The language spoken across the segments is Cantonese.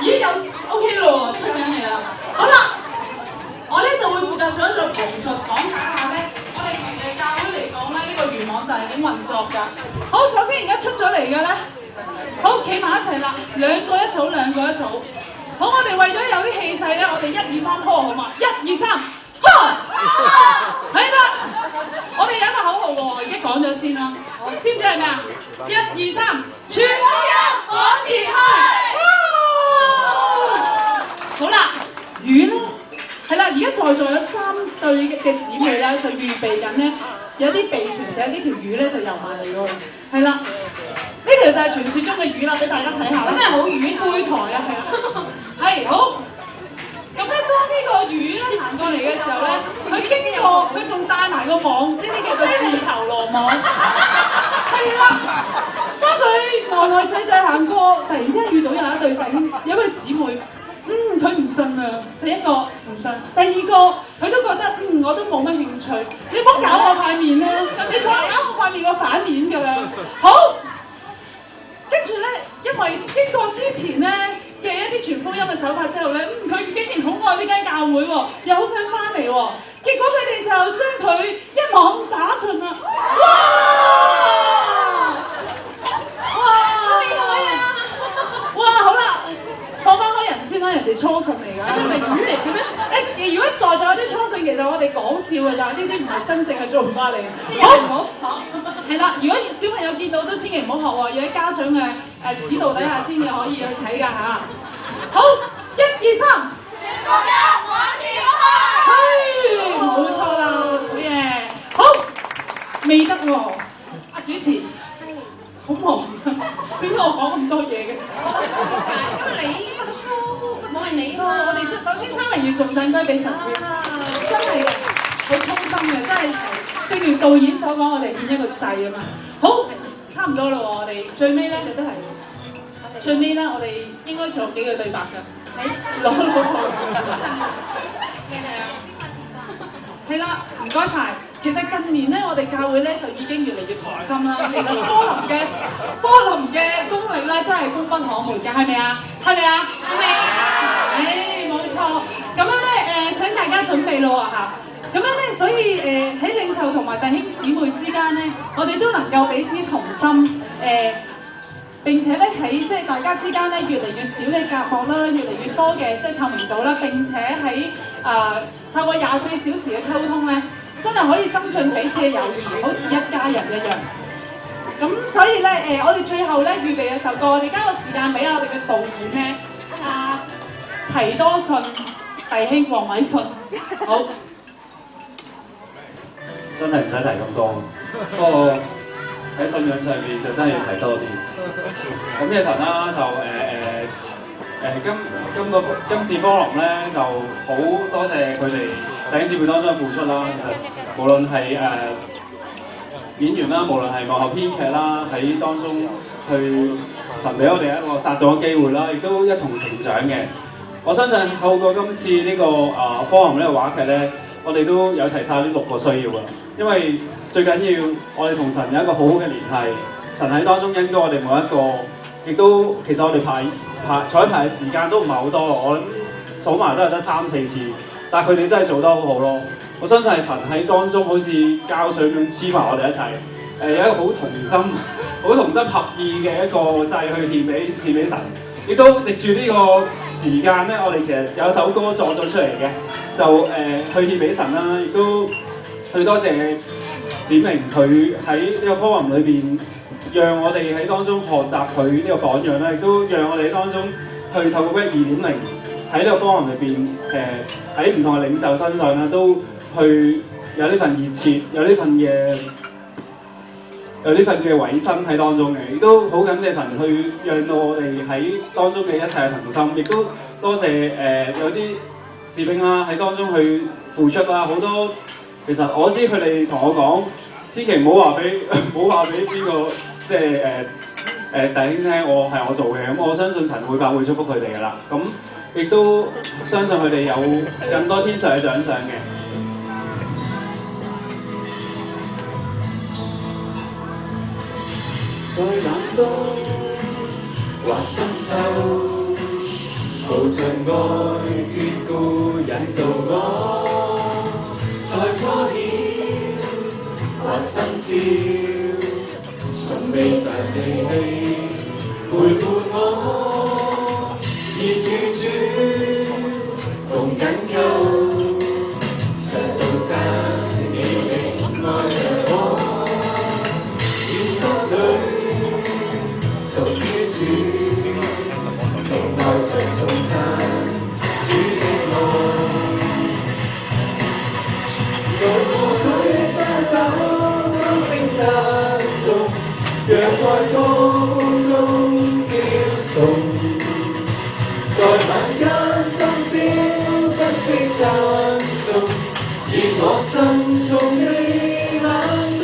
已經有 OK 咯喎，出緊嚟啦。好啦，我咧就會負責做一做旁述，講解下咧，我哋平日教會嚟講咧，呢個元網站係點運作㗎。好，首先而家出咗嚟嘅咧，好企埋一齊啦，兩個一組，兩個一組。好，我哋為咗有啲氣勢咧，我哋1、2、3 call 好嘛？1、2、3 call， 係啦。我哋有一個口號喎，已經講咗先啦。知唔知係咩啊？1、2、3，全福音往前去。好啦，魚咧係啦，而家在座有3對嘅姊妹咧，就預備緊咧，有啲備傳者呢條魚咧就游埋嚟喎。係啦，呢條就係傳説中嘅魚啦，俾大家睇下啦。真係好魚杯台啊，係啊，係好。咁咧，當呢個魚咧行過嚟嘅時候咧，佢經過，佢仲帶埋個網，呢啲叫做自投羅網。係啦，當佢呆仔仔行過，突然之間遇到有一對有位姊妹，佢唔信啊。第一個唔信，第二個佢都覺得我都冇乜興趣，你唔好搞我塊面啦，你再搞我塊面我反面㗎啦。好，跟住咧，因為經過之前咧嘅一啲傳福音嘅手法之後咧，佢竟然好愛呢間教會喎，又好想翻嚟喎。結果佢哋就將佢一網打盡啦！哇！好啦，放翻開人先啦，人哋初信嚟㗎。係咪魚嚟嘅咩？如果在座有啲初信，其實我哋講笑㗎咋，呢啲唔係真正嘅做法嚟。即係唔好學。係啦，如果小朋友見到都千祈唔好學喎，要喺家長嘅指導底下先至可以去睇㗎嚇。好，1、2、3，全福音往前去。係，冇錯啦，好嘢。好，未得喎，阿主持。好忙，點解我講咁多嘢嘅？因為你冇係你喎，我哋首先將榮譽頌讚歸俾神先，真係嘅，好衷心嘅，真係正如導演所講，我哋獻一個祭啊嘛。好，差唔多啦喎，我哋最尾咧，都係最尾咧，我哋應該做幾句對白㗎。攞係啦，唔該晒。其實近年咧，我哋教會咧就已經越嚟越同心啦。其實科林嘅功力咧，真係功不可沒嘅，係咪啊？係咪啊？係咪？冇錯。咁樣咧請大家準備咯嚇。咁樣咧，所以喺領袖同埋弟兄姊妹之間咧，我哋都能夠彼此同心並且咧喺即係大家之間咧越嚟越少嘅隔膜啦，越嚟越多嘅即係透明度啦，並且喺透過24小時嘅溝通咧，真係可以增進彼此嘅友誼，好似一家人一樣。咁所以咧我哋最後咧預備嘅首歌，我哋交個時間俾我哋嘅導演咧，提多信弟兄黃偉信，好。真係唔使提咁多，不過喺信仰上面就真係要提多啲。咁嘅神啦，就今次科林咧就好多謝佢哋弟兄姊妹當中嘅付出啦。其實無論係演員啦，無論係幕後編劇啦，喺當中去神俾我哋一個撒種嘅機會啦，亦都一同成長嘅。我相信透過今次呢個科林呢個話劇咧，我哋都有齊晒呢6個需要㗎。因為最緊要我哋同神有一個好好嘅聯繫，神喺當中恩膏我哋每一個，亦都其實我哋彩排嘅時間都唔係好多，我諗數埋都係得3、4次，但係佢哋真係做得好好咯。我相信係神喺當中好似膠水咁黐埋我哋一齊，有一個好同心合意嘅一個祭去獻俾神，亦都藉住呢個時間咧，我哋其實有首歌作咗出嚟嘅，就去獻俾神啦，亦都去多謝展明佢喺呢個科林裏邊，讓我哋喺當中學習佢呢個榜樣啦，亦都讓我哋喺當中去透過 Web 2.0喺呢個科林裏邊，喺唔同嘅領袖身上咧，都去有呢份熱切，有呢份嘅委身喺當中嘅，亦都好感謝神去讓到我哋喺當中嘅一切同心，亦都多謝有啲士兵啦喺當中去付出啦，好多。其實我知佢哋同我講，千祈唔好話俾邊個即係弟兄聽，我做嘅，咁我相信神會祝福佢哋㗎啦。咁亦都相信佢哋有更多天上嘅獎賞嘅。在冷冬或深秋，無障礙眷顧引導我，在初曉或深宵，從未常離棄陪伴我，熱與主共緊扣，常頌讚你永愛着我，現實裏屬於主，同愛常頌讚主的愛。讓我舉雙手高聲讚頌，讓愛歌中飄送，在晚間深宵不息讚頌，而我心從未冷凍。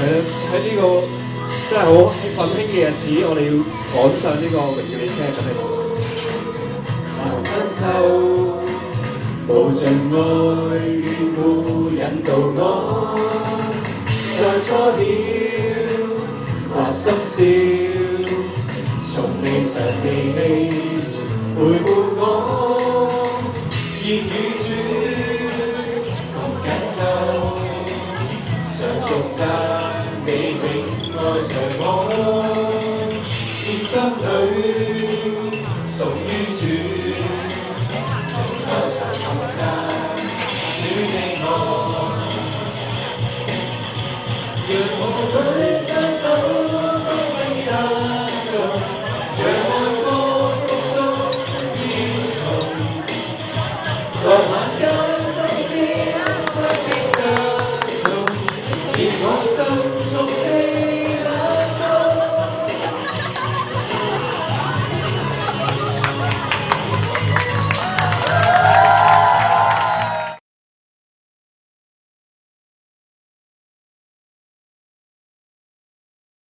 喺呢個真係好奮興嘅日子，我哋要趕上呢個榮耀你車咁樣。深秋，無盡愛眷顧引導我，在初曉或深宵，從未常離棄陪伴我，熱與主共緊扣，常頌讚你永愛着我。